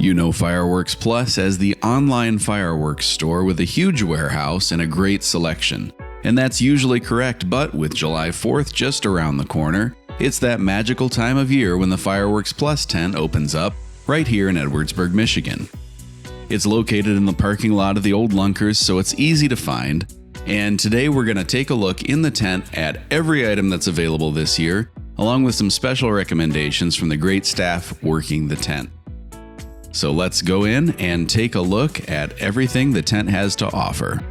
You know Fireworks Plus as the online fireworks store with a huge warehouse and a great selection. And that's usually correct, but with July 4th just around the corner, it's that magical time of year when the Fireworks Plus tent opens up right here in Edwardsburg, Michigan. It's located in the parking lot of the old Lunkers, so it's easy to find. And today we're going to take a look in the tent at every item that's available this year, along with some special recommendations from the great staff working the tent. So let's go in and take a look at everything the tent has to offer.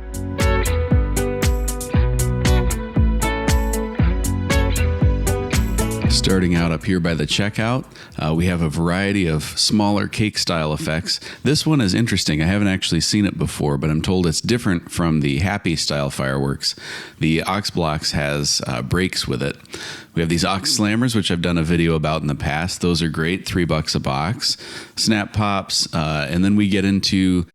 Starting out up here by the checkout, we have a variety of smaller cake style effects. This one is interesting. I haven't actually seen it before, but I'm told it's different from the happy style fireworks. The Ox Blocks has brakes with it. We have these Ox Slammers, which I've done a video about in the past. Those are great, $3 a box. Snap Pops, and then we get into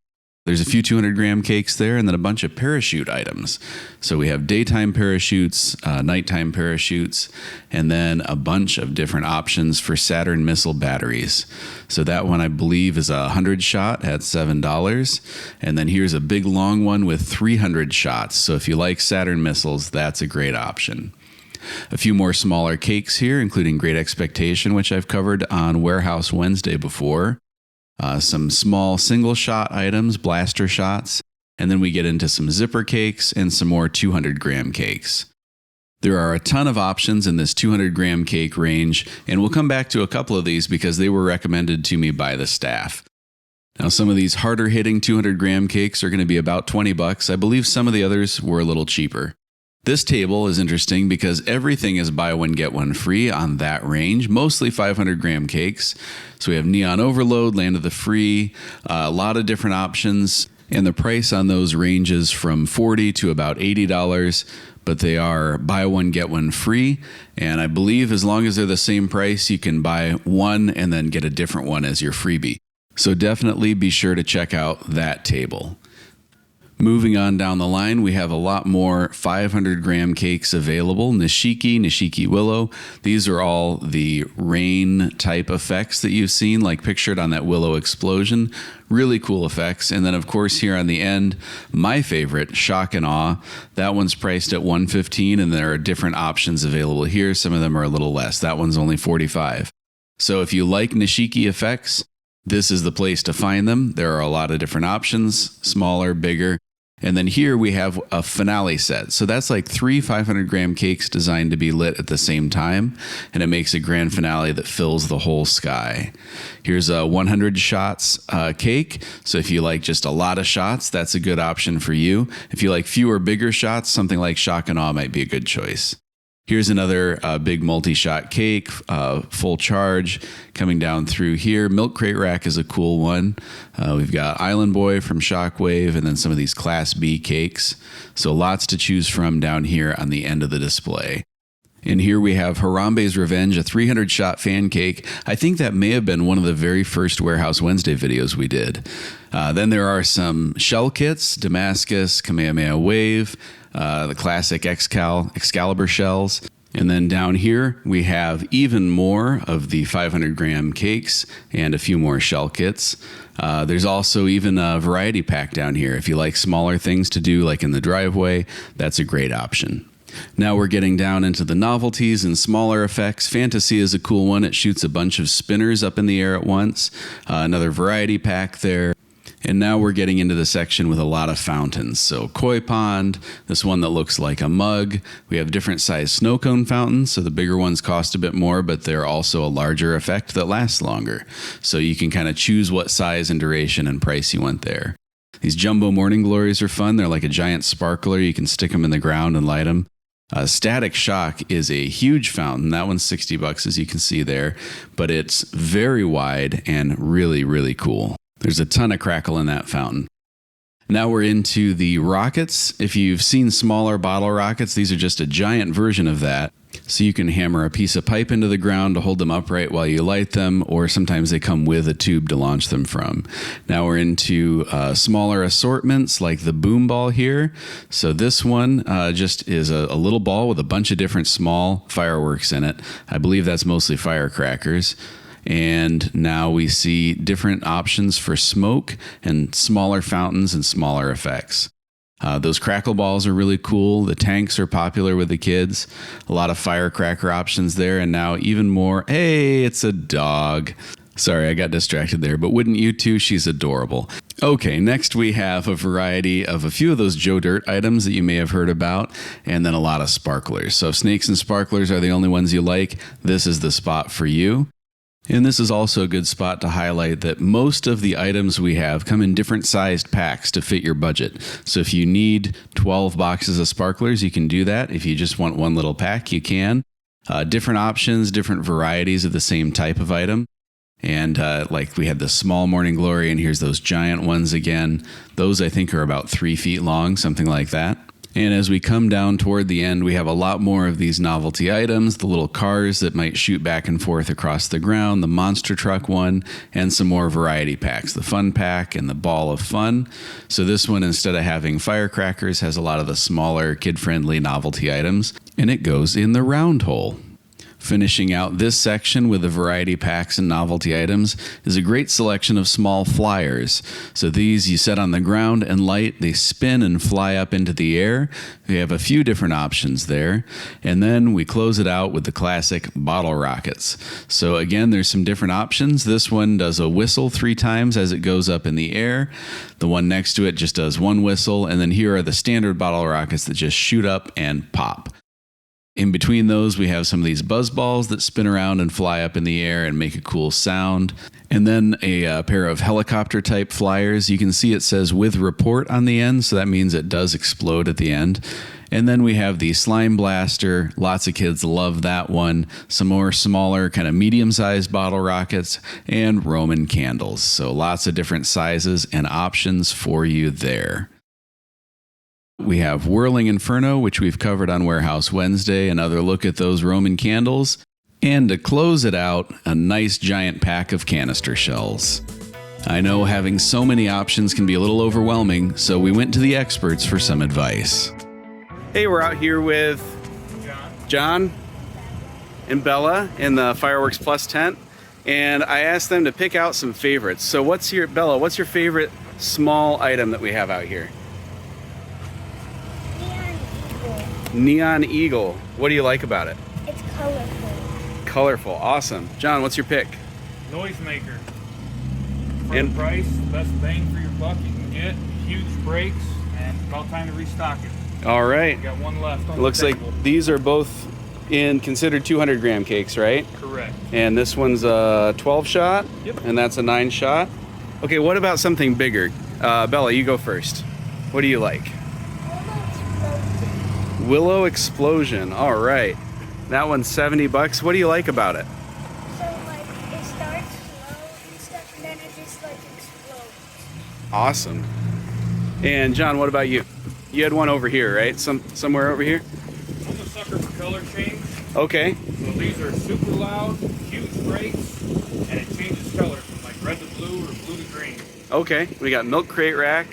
there's a few 200-gram cakes there, and then a bunch of parachute items. So we have daytime parachutes, nighttime parachutes, and then a bunch of different options for Saturn missile batteries. So that one, I believe, is a 100-shot at $7. And then here's a big long one with 300 shots. So if you like Saturn missiles, that's a great option. A few more smaller cakes here, including Great Expectation, which I've covered on Warehouse Wednesday before. Some small single shot items, blaster shots, and then we get into some zipper cakes and some more 200-gram cakes. There are a ton of options in this 200-gram cake range, and we'll come back to a couple of these because they were recommended to me by the staff. Now, some of these harder-hitting 200-gram cakes are going to be about $20. I believe some of the others were a little cheaper. This table is interesting because everything is buy one, get one free on that range, mostly 500-gram cakes. So we have Neon Overload, Land of the Free, a lot of different options, and the price on those ranges from $40 to about $80, but they are buy one, get one free. And I believe as long as they're the same price, you can buy one and then get a different one as your freebie. So definitely be sure to check out that table. Moving on down the line, we have a lot more 500-gram cakes available. Nishiki Willow. These are all the rain type effects that you've seen, like pictured on that Willow explosion. Really cool effects. And then, of course, here on the end, my favorite, Shock and Awe. That one's priced at $115, and there are different options available here. Some of them are a little less. That one's only $45. So if you like Nishiki effects, this is the place to find them. There are a lot of different options, smaller, bigger. And then here we have a finale set. So that's like 3 500-gram cakes designed to be lit at the same time, and it makes a grand finale that fills the whole sky. Here's a 100 shots cake. So if you like just a lot of shots, that's a good option for you. If you like fewer, bigger shots, something like Shock and Awe might be a good choice. Here's another big multi-shot cake, full charge, coming down through here. Milk Crate Rack is a cool one. We've got Island Boy from Shockwave, and then some of these Class B cakes. So lots to choose from down here on the end of the display. And here we have Harambe's Revenge, a 300-shot fan cake. I think that may have been one of the very first Warehouse Wednesday videos we did. Then there are some shell kits, Damascus, Kamehameha Wave, the classic Excalibur shells. And then down here, we have even more of the 500-gram cakes and a few more shell kits. There's also even a variety pack down here. If you like smaller things to do, like in the driveway, that's a great option. Now we're getting down into the novelties and smaller effects. Fantasy is a cool one. It shoots a bunch of spinners up in the air at once. Another variety pack there. And now we're getting into the section with a lot of fountains. So Koi Pond, this one that looks like a mug. We have different size snow cone fountains. So the bigger ones cost a bit more, but they're also a larger effect that lasts longer. So you can kind of choose what size and duration and price you want there. These Jumbo Morning Glories are fun. They're like a giant sparkler. You can stick them in the ground and light them. Static Shock is a huge fountain. That one's $60, as you can see there. But it's very wide and really, really cool. There's a ton of crackle in that fountain. Now we're into the rockets. If you've seen smaller bottle rockets, these are just a giant version of that. So you can hammer a piece of pipe into the ground to hold them upright while you light them, or sometimes they come with a tube to launch them from. Now we're into smaller assortments like the boom ball here. So this one just is a little ball with a bunch of different small fireworks in it. I believe that's mostly firecrackers. And now we see different options for smoke and smaller fountains and smaller effects. Those crackle balls are really cool. The tanks are popular with the kids. A lot of firecracker options there. And now even more, hey, it's a dog. Sorry, I got distracted there, but wouldn't you too? She's adorable. Okay, next we have a variety of a few of those Joe Dirt items that you may have heard about, and then a lot of sparklers. So if snakes and sparklers are the only ones you like, this is the spot for you. And this is also a good spot to highlight that most of the items we have come in different sized packs to fit your budget. So if you need 12 boxes of sparklers, you can do that. If you just want one little pack, you can. Different options, different varieties of the same type of item. And like we had the small morning glory, and here's those giant ones again. Those I think are about 3 feet long, something like that. And as we come down toward the end, we have a lot more of these novelty items, the little cars that might shoot back and forth across the ground, the monster truck one, and some more variety packs, the fun pack and the ball of fun. So this one, instead of having firecrackers, has a lot of the smaller kid-friendly novelty items, and it goes in the round hole. Finishing out this section with the variety packs and novelty items is a great selection of small flyers. So these you set on the ground and light, they spin and fly up into the air. We have a few different options there. And then we close it out with the classic bottle rockets. So again, there's some different options. This one does a whistle 3 times as it goes up in the air. The one next to it just does 1 whistle. And then here are the standard bottle rockets that just shoot up and pop. In between those, we have some of these buzz balls that spin around and fly up in the air and make a cool sound. And then a pair of helicopter type flyers. You can see it says with report on the end, so that means it does explode at the end. And then we have the slime blaster. Lots of kids love that one. Some more smaller, kind of medium-sized bottle rockets and Roman candles. So lots of different sizes and options for you there. We have Whirling Inferno, which we've covered on Warehouse Wednesday, another look at those Roman candles. And to close it out, a nice giant pack of canister shells. I know having so many options can be a little overwhelming, so we went to the experts for some advice. Hey, we're out here with John and Bella in the Fireworks Plus tent, and I asked them to pick out some favorites. So Bella, what's your favorite small item that we have out here? Neon Eagle. What do you like about it? It's colorful. Colorful. Awesome. John, what's your pick? Noisemaker. For the price, best bang for your buck you can get. Huge brakes, and it's about time to restock it. All right. We got one left on It looks the like table. these are both considered 200 gram cakes, right? Correct. And this one's a 12 shot. Yep. And that's a 9 shot. Okay, what about something bigger? Bella, you go first. What do you like? Willow Explosion. All right. That one's $70. What do you like about it? So like it starts slow and stuff, and then it just like explodes. Awesome. And John, what about you? You had one over here, right? Somewhere over here? I'm a sucker for color change. Okay. So these are super loud, huge brakes, and it changes color from like red to blue or blue to green. Okay. We got Milk Crate Rack.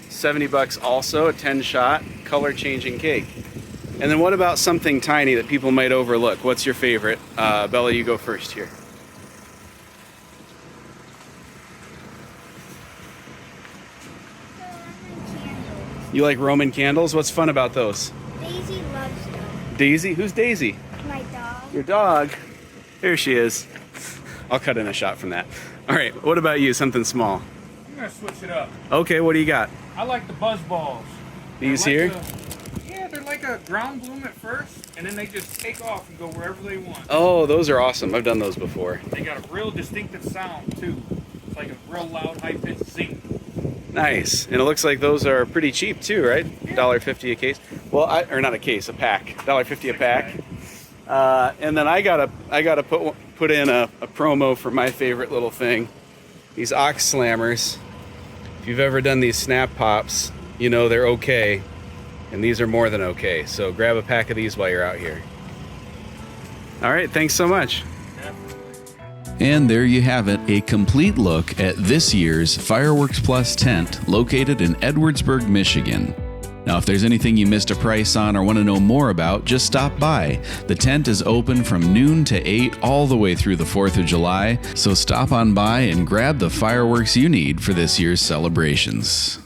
$70 also, a 10 shot color changing cake. And then what about something tiny that people might overlook? What's your favorite? Bella, you go first here. So Roman candles. You like Roman candles? What's fun about those? Daisy loves them. Daisy? Who's Daisy? My dog. Your dog. There she is. I'll cut in a shot from that. All right, what about you? Something small. I'm gonna switch it up. Okay, what do you got? I like the buzz balls. These They're here? Yeah, they're like a ground bloom at first, and then they just take off and go wherever they want. Oh, those are awesome. I've done those before. They got a real distinctive sound too. It's like a real loud, high-pitched zing. Nice. And it looks like those are pretty cheap too, right? $1.50 a case. Well, or not a case, a pack. $1.50 a pack. And then I gotta put in a promo for my favorite little thing. These Ox Slammers. If you've ever done these snap pops, you know they're okay. And these are more than okay. So grab a pack of these while you're out here. All right, thanks so much. And there you have it, a complete look at this year's Fireworks Plus tent located in Edwardsburg, Michigan. Now, if there's anything you missed a price on or want to know more about, just stop by. The tent is open from noon to 8 all the way through the 4th of July, so stop on by and grab the fireworks you need for this year's celebrations.